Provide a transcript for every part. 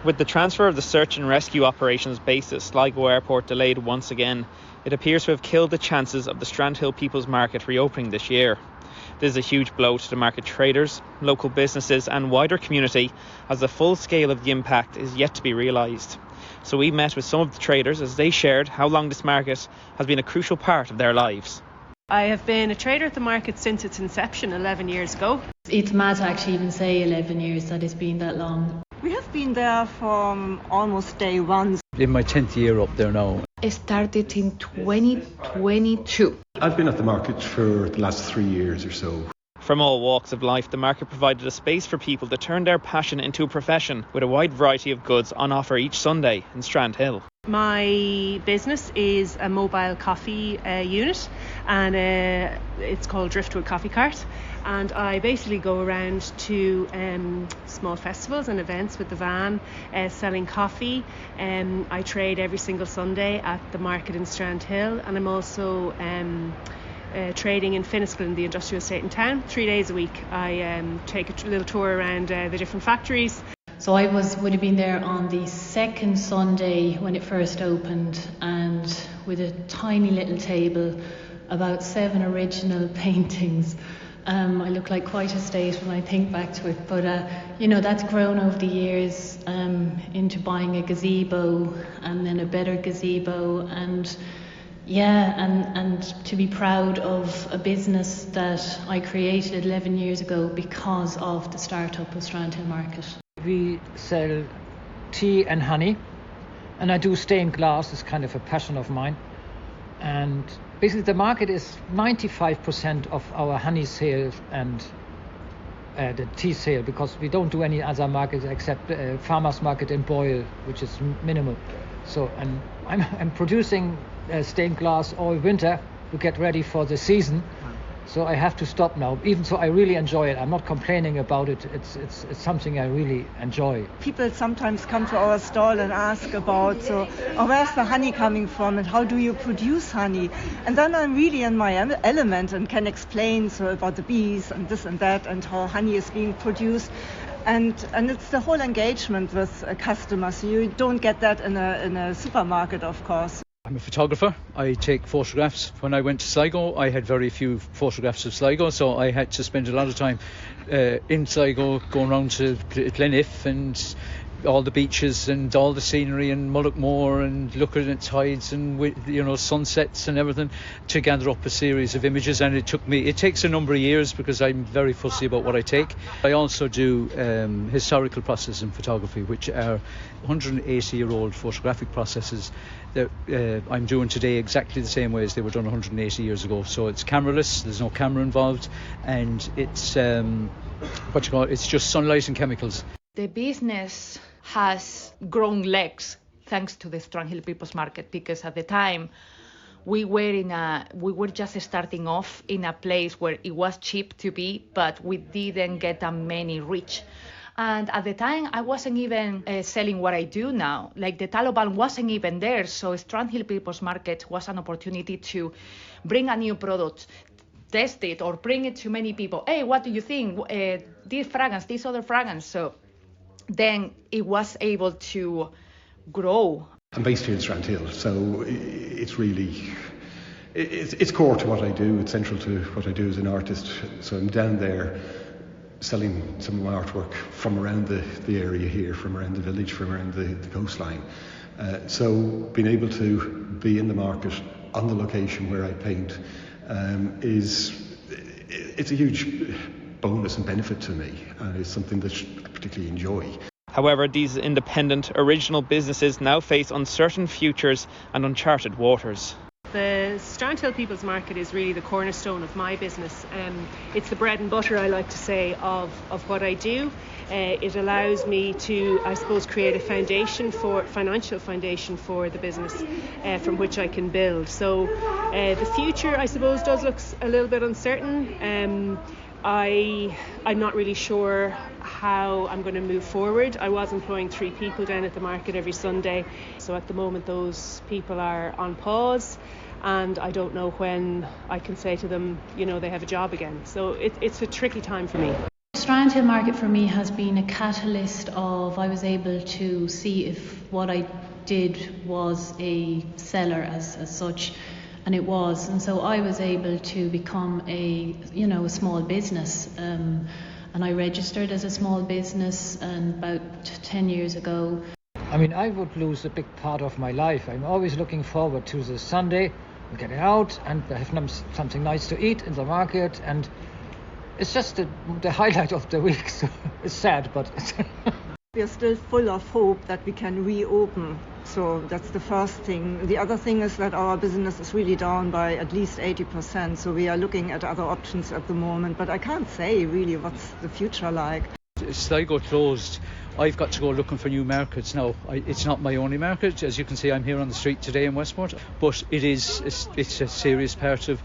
With the transfer of the search and rescue operations base at Sligo Airport delayed once again, it appears to have killed the chances of the Strandhill People's Market reopening this year. This is a huge blow to the market traders, local businesses and wider community, as the full scale of the impact is yet to be realised. So we met with some of the traders as they shared how long this market has been a crucial part of their lives. I have been a trader at the market since its inception 11 years ago. It's mad to actually even say 11 years that it's been that long. We have been there from almost day one. In my 10th year up there now. It started in 2022. I've been at the market for the last 3 years or so. From all walks of life, the market provided a space for people to turn their passion into a profession, with a wide variety of goods on offer each Sunday in Strandhill. My business is a mobile coffee unit, and it's called Driftwood Coffee Cart, and I basically go around to small festivals and events with the van selling coffee. I trade every single Sunday at the market in Strandhill, and I'm also trading in Finniskil in the industrial estate in town 3 days a week. I take a little tour around the different factories. So I would have been there on the second Sunday when it first opened, and with a tiny little table, about 7 original paintings. I look like quite a state when I think back to it, but that's grown over the years into buying a gazebo and then a better gazebo, and to be proud of a business that I created 11 years ago because of the start-up of Strandhill Market. We sell tea and honey, and I do stained glass. It's kind of a passion of mine. And basically the market is 95% of our honey sales and the tea sale, because we don't do any other markets except farmers market in Boyle, which is minimal. So, and I'm producing stained glass all winter to get ready for the season. So I have to stop now, even so I really enjoy it. I'm not complaining about it. It's something I really enjoy. People sometimes come to our stall and ask about, where's the honey coming from and how do you produce honey? And then I'm really in my element and can explain about the bees and this and that and how honey is being produced. And it's the whole engagement with a customer. So you don't get that in a supermarket, of course. I'm a photographer. I take photographs. When I went to Sligo, I had very few photographs of Sligo, so I had to spend a lot of time in Sligo, going around to Glenif and all the beaches and all the scenery and Mullockmore and looking at tides and sunsets and everything to gather up a series of images. And it takes a number of years because I'm very fussy about what I take. I also do historical processing photography, which are 180-year-old photographic processes that I'm doing today exactly the same way as they were done 180 years ago. So it's cameraless, there's no camera involved, and it's it's just sunlight and chemicals. The business has grown legs thanks to the Strandhill People's Market, because at the time we were just starting off in a place where it was cheap to be, but we didn't get that many reach. And at the time, I wasn't even selling what I do now. Like the Taliban wasn't even there. So Strandhill People's Market was an opportunity to bring a new product, test it, or bring it to many people. Hey, what do you think? This fragrance, this other fragrance. So then it was able to grow. I'm based here in Strandhill, so it's really, it's core to what I do. It's central to what I do as an artist. So I'm down there selling some of my artwork from around the area here, from around the village, from around the coastline. So being able to be in the market on the location where I paint it's a huge bonus and benefit to me, and it's something that I particularly enjoy. However, these independent, original businesses now face uncertain futures and uncharted waters. The Strandhill People's Market is really the cornerstone of my business. It's the bread and butter, I like to say, of what I do. It allows me to, I suppose, create a financial foundation for the business from which I can build. So the future, I suppose, does look a little bit uncertain. I'm not really sure how I'm going to move forward. I was employing 3 people down at the market every Sunday. So at the moment those people are on pause, and I don't know when I can say to them, they have a job again. So it's a tricky time for me. Strandhill market for me has been a catalyst of, I was able to see if what I did was a seller as such, and it was. And so I was able to become a small business. And I registered as a small business about 10 years ago. I mean, I would lose a big part of my life. I'm always looking forward to the Sunday, getting out and have something nice to eat in the market, and it's just the highlight of the week. So it's sad, but we are still full of hope that we can reopen. So that's the first thing. The other thing is that our business is really down by at least 80%. So we are looking at other options at the moment. But I can't say really what's the future like. Sligo closed. I've got to go looking for new markets now. It's not my only market. As you can see, I'm here on the street today in Westport. But it's a serious part of,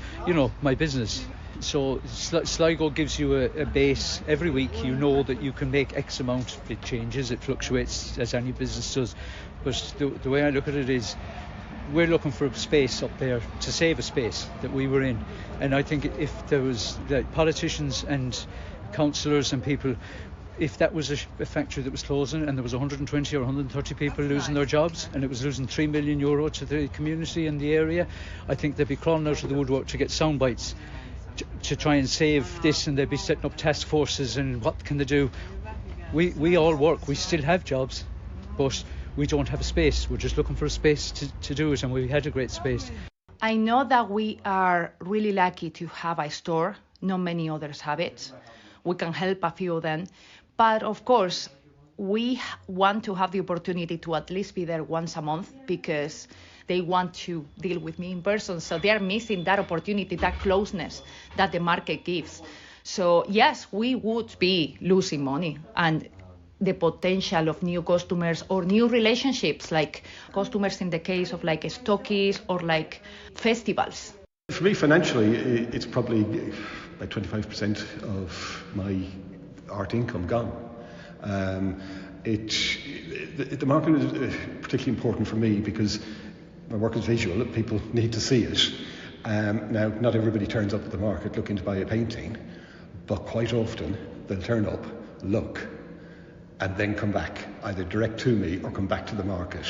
my business. So Sligo gives you a base every week. You know that you can make X amount. It changes, it fluctuates as any business does. But the way I look at it is, we're looking for a space up there to save a space that we were in. And I think if there was politicians and councillors and people, if that was a factory that was closing and there was 120 or 130 people losing their jobs and it was losing €3 million to the community in the area, I think they'd be crawling out of the woodwork to get sound bites to try and save this, and they'd be setting up task forces and what can they do. We all work, we still have jobs, but we don't have a space. We're just looking for a space to do it, and we had a great space. I know that we are really lucky to have a store. Not many others have it. We can help a few of them. But of course, we want to have the opportunity to at least be there once a month, because they want to deal with me in person. So they are missing that opportunity, that closeness that the market gives. So yes, we would be losing money, and the potential of new customers or new relationships, like customers in the case of like stockies or like festivals. For me, financially, it's probably about 25% of my art income gone. The market is particularly important for me because my work is visual. People need to see it. Now, not everybody turns up at the market looking to buy a painting, but quite often they'll turn up, look, and then come back, either direct to me or come back to the market.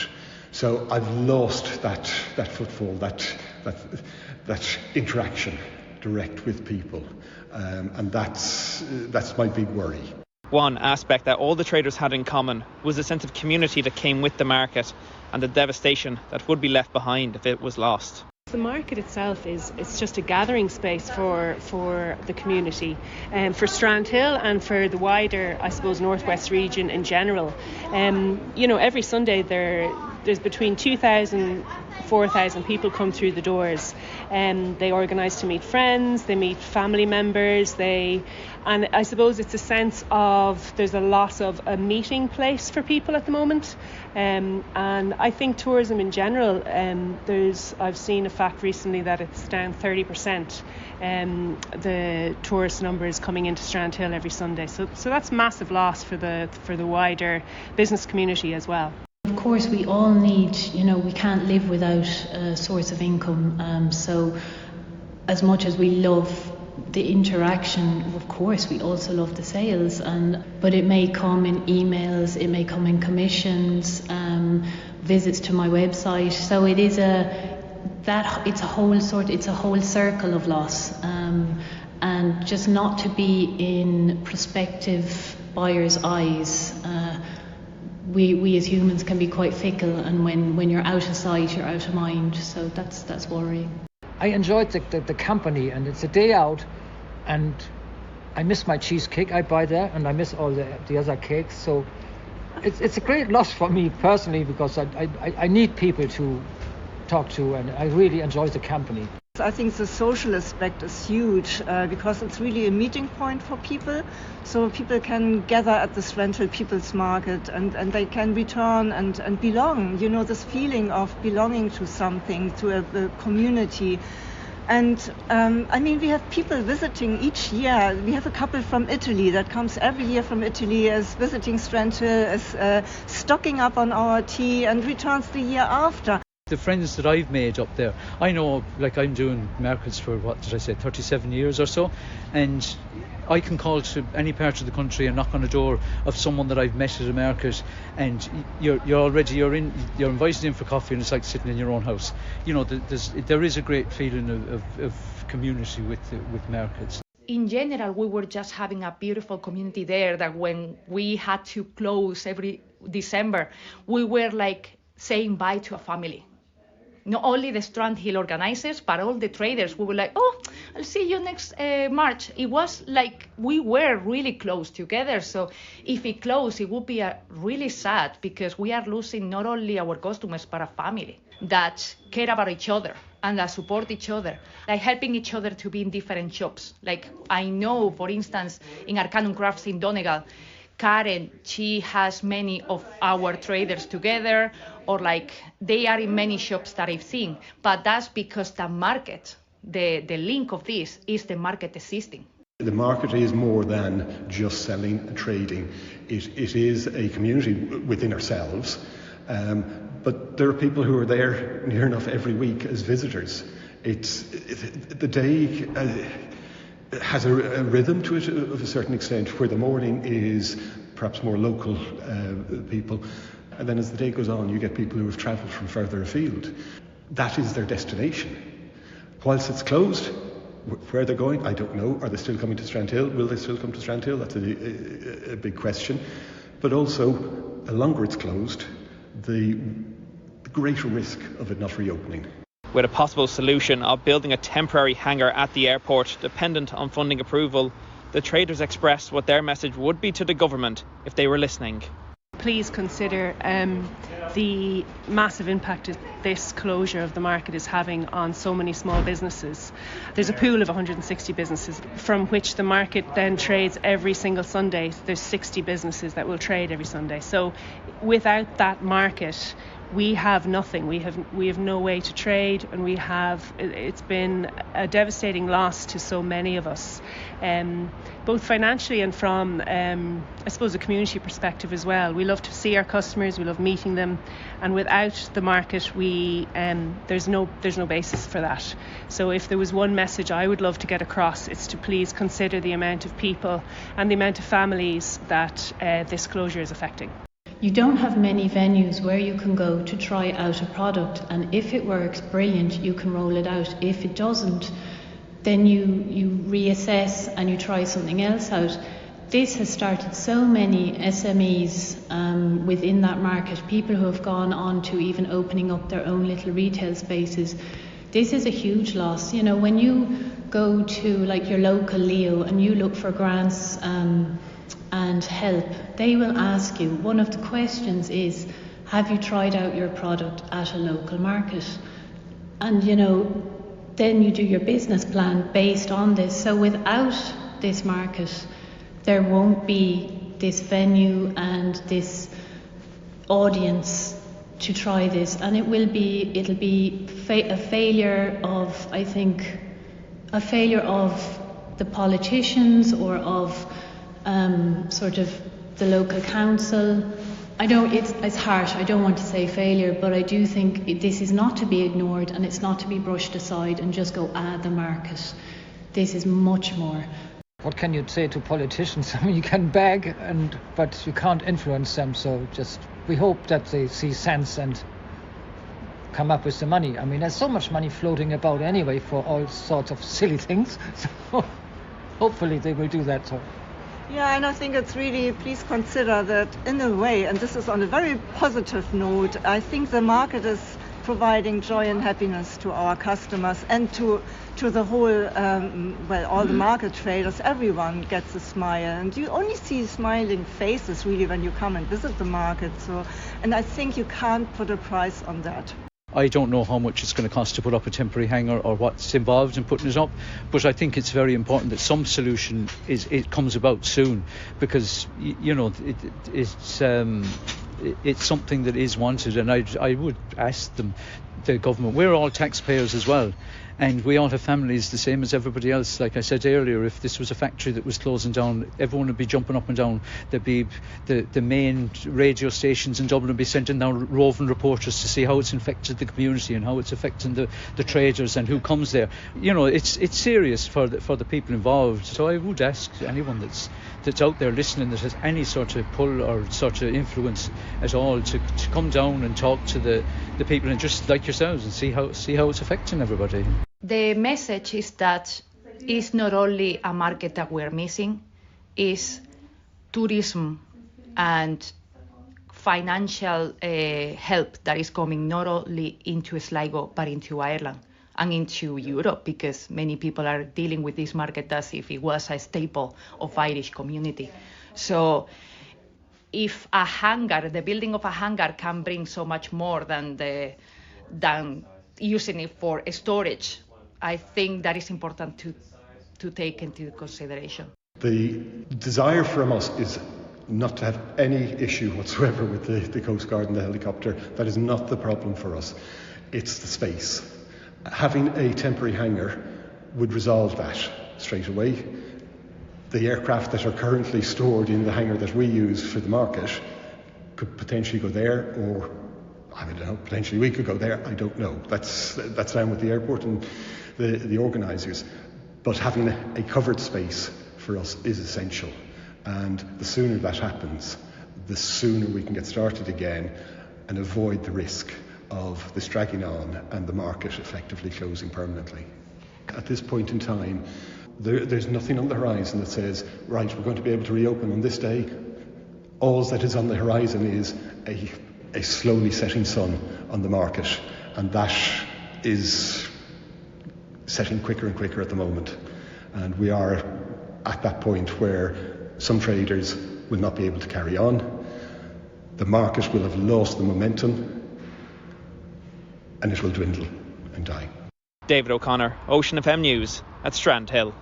So I've lost that footfall, that interaction direct with people, and that's my big worry. One aspect that all the traders had in common was the sense of community that came with the market and the devastation that would be left behind if it was lost. The market itself it's just a gathering space for the community, for Strandhill and for the wider, I suppose, Northwest region in general. Every Sunday there's between 2,000, 4,000 people come through the doors, and they organise to meet friends, they meet family members, and I suppose it's a sense of there's a lot of a meeting place for people at the moment, and I think tourism in general, I've seen a fact recently that it's down 30%, the tourist numbers coming into Strandhill every Sunday, so that's massive loss for the wider business community as well. Of course, we all need, we can't live without a source of income. So as much as we love the interaction, of course, we also love the sales. But it may come in emails, it may come in commissions, visits to my website. So it is it's a whole circle of loss. And just not to be in prospective buyers' eyes. We as humans can be quite fickle, and when you're out of sight, you're out of mind. So that's worrying. I enjoyed the company, and it's a day out, and I miss my cheesecake I buy there, and I miss all the other cakes. So it's a great loss for me personally, because I need people to talk to, and I really enjoy the company. I think the social aspect is huge because it's really a meeting point for people. So people can gather at the Strandhill People's Market and they can return and belong. This feeling of belonging to something, to a community. And we have people visiting each year. We have a couple from Italy that comes every year from Italy, as visiting Strandhill, as stocking up on our tea, and returns the year after. The friends that I've made up there, I know, like I'm doing markets for, 37 years or so, and I can call to any part of the country and knock on a door of someone that I've met at a market, and you're invited in for coffee, and it's like sitting in your own house. You know, there is a great feeling of community with markets. In general, we were just having a beautiful community there that when we had to close every December, we were like saying bye to a family. Not only the Strandhill organizers, but all the traders. We were like, oh, I'll see you next March. It was like we were really close together. So if it closed, it would be really sad, because we are losing not only our customers, but a family that care about each other and that support each other, like helping each other to be in different shops. Like I know, for instance, in Arcanum Crafts in Donegal, Karen, she has many of our traders together, or like they are in many shops that I've seen. But that's because the market, the link of this is the market existing. The market is more than just selling and trading. It is a community within ourselves. But there are people who are there near enough every week as visitors. The day has a rhythm to it of a certain extent, where the morning is perhaps more local people, and then as the day goes on you get people who have travelled from further afield. That is their destination. Whilst it's closed, where they're going, I don't know. Are they still coming to Strandhill? Will they still come to Strandhill? That's a big question. But also, the longer it's closed, the greater risk of it not reopening. With a possible solution of building a temporary hangar at the airport dependent on funding approval, the traders expressed what their message would be to the government if they were listening. Please consider the massive impact that this closure of the market is having on so many small businesses. There's a pool of 160 businesses from which the market then trades every single Sunday. There's 60 businesses that will trade every Sunday. So without that market, we have nothing. We have no way to trade, and it's been a devastating loss to so many of us, both financially and from I suppose a community perspective as well. We love to see our customers, we love meeting them, and without the market there's no basis for that. So if there was one message I would love to get across, it's to please consider the amount of people and the amount of families that this closure is affecting. You don't have many venues where you can go to try out a product, and if it works, brilliant, you can roll it out. If it doesn't, then you reassess and you try something else out. This has started so many SMEs within that market, people who have gone on to even opening up their own little retail spaces. This is a huge loss. You know, when you go to like your local Leo and you look for grants and help, they will ask you, one of the questions is, have you tried out your product at a local market? And you know, then you do your business plan based on this. So without this market, there won't be this venue and this audience to try this, and it'll be a failure of, I think, a failure of the politicians or of sort of the local council. I know it's harsh, I don't want to say failure, but I do think this is not to be ignored, and it's not to be brushed aside and just go, the market. This is much more. What can you say to politicians? I mean, you can beg, but you can't influence them, so we hope that they see sense and come up with the money. I mean, there's so much money floating about anyway for all sorts of silly things, so hopefully they will do that. So. Yeah, and I think it's really, please consider that in a way, and this is on a very positive note, I think the market is providing joy and happiness to our customers and to the whole, all the market traders. Everyone gets a smile, and you only see smiling faces really when you come and visit the market. So, and I think you can't put a price on that. I don't know how much it's going to cost to put up a temporary hangar or what's involved in putting it up, but I think it's very important that some solution comes about soon, because you know it's something that is wanted, and I would ask the government. We're all taxpayers as well, And we all have families the same as everybody else. Like I said earlier, if this was a factory that was closing down, everyone would be jumping up and down. There'd be the main radio stations in Dublin would be sending down roving reporters to see how it's affected the community and how it's affecting the traders and who comes there. You know, it's serious for the people involved. So I would ask anyone that's out there listening that has any sort of pull or sort of influence at all to come down and talk to the people and just like yourselves and see how it's affecting everybody. The message is that it's not only a market that we're missing, it's tourism and financial help that is coming not only into Sligo but into Ireland and into Europe, because many people are dealing with this market as if it was a staple of Irish community. So if the building of a hangar can bring so much more than using it for storage, I think that is important to take into consideration. The desire from us is not to have any issue whatsoever with the Coast Guard and the helicopter. That is not the problem for us. It's the space. Having a temporary hangar would resolve that straight away. The aircraft that are currently stored in the hangar that we use for the market could potentially go there, or I don't know, potentially we could go there, I don't know. That's down with the airport and the organisers. But having a covered space for us is essential. And the sooner that happens, the sooner we can get started again and avoid the risk of this dragging on and the market effectively closing permanently. At this point in time, there's nothing on the horizon that says, right, we're going to be able to reopen on this day. All that is on the horizon is a slowly setting sun on the market, and that is setting quicker and quicker at the moment. And we are at that point where some traders will not be able to carry on. The market will have lost the momentum, and it will dwindle and die. David O'Connor, Ocean FM News at Strandhill.